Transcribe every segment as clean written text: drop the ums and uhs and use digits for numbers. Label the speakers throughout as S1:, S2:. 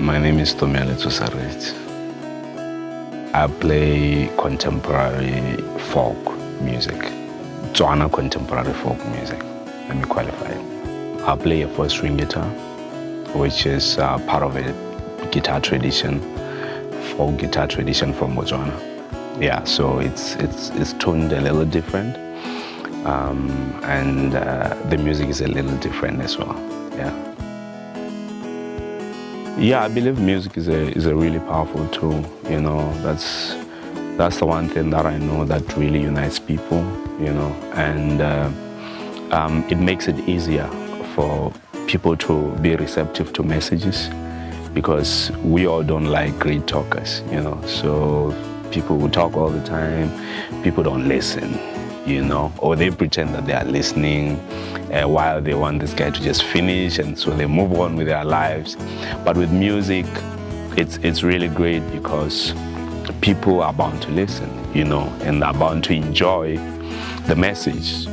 S1: My name is Tomeletso Sereetsi. I play contemporary folk music, Tswana contemporary folk music. Let me qualify it. I play a four-string guitar, which is part of a guitar tradition, folk guitar tradition from Botswana. Yeah, so it's tuned a little different, and the music is a little different as well. Yeah, I believe music is a really powerful tool. You know, that's the one thing that I know that really unites people. You know, and it makes it easier for people to be receptive to messages, because we all don't like great talkers. You know, so people who talk all the time, people don't listen. You know, or they pretend that they are listening while they want this guy to just finish, and so they move on with their lives. But with music, it's really great because people are bound to listen, you know, and are bound to enjoy the message.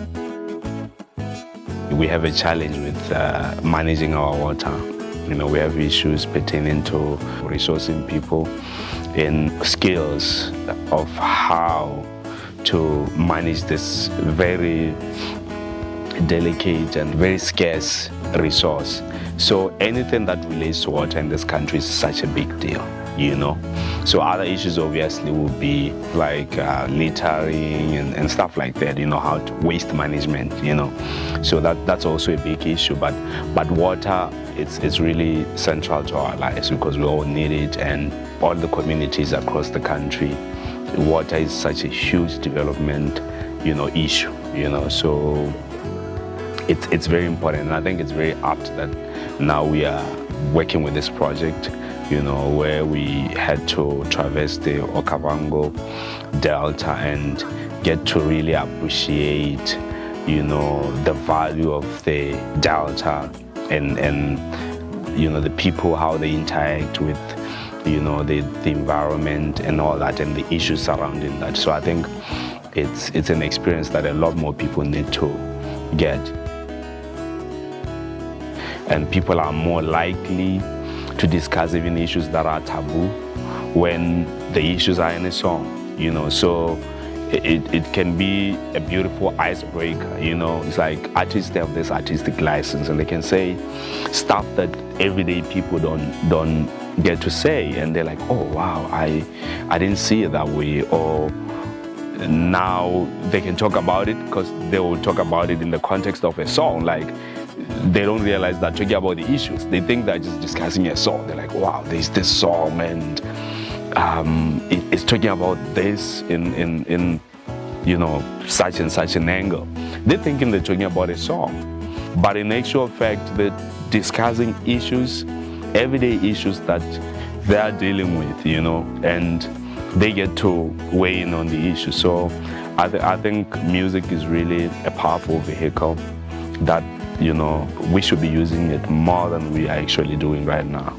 S1: We have a challenge with managing our water. You know, we have issues pertaining to resourcing people in skills of how to manage this very delicate and very scarce resource. So anything that relates to water in this country is such a big deal, you know. So other issues obviously would be like littering and stuff like that, you know, how to waste management, you know. So that's also a big issue, but water, it's really central to our lives because we all need it, and all the communities across the country, water is such a huge development, you know, issue, you know. So it's very important, and I think it's very apt that now we are working with this project, you know, where we had to traverse the Okavango Delta and get to really appreciate, you know, the value of the Delta and you know, the people, how they interact with, you know, the environment and all that, and the issues surrounding that. So I think it's an experience that a lot more people need to get. And people are more likely to discuss even issues that are taboo when the issues are in a song, you know. So it can be a beautiful icebreaker, you know. It's like artists have this artistic license, and they can say stuff that everyday people don't get to say, and they're like, oh wow, I didn't see it that way. Or now they can talk about it because they will talk about it in the context of a song. Like, they don't realize that talking about the issues, they think they're just discussing a song. They're like, wow, there's this song, and it's talking about this in you know, such and such an angle. They're thinking they're talking about a song, but in actual fact, they're discussing issues, everyday issues that they are dealing with, you know, and they get to weigh in on the issue. So I think music is really a powerful vehicle that, you know, we should be using it more than we are actually doing right now.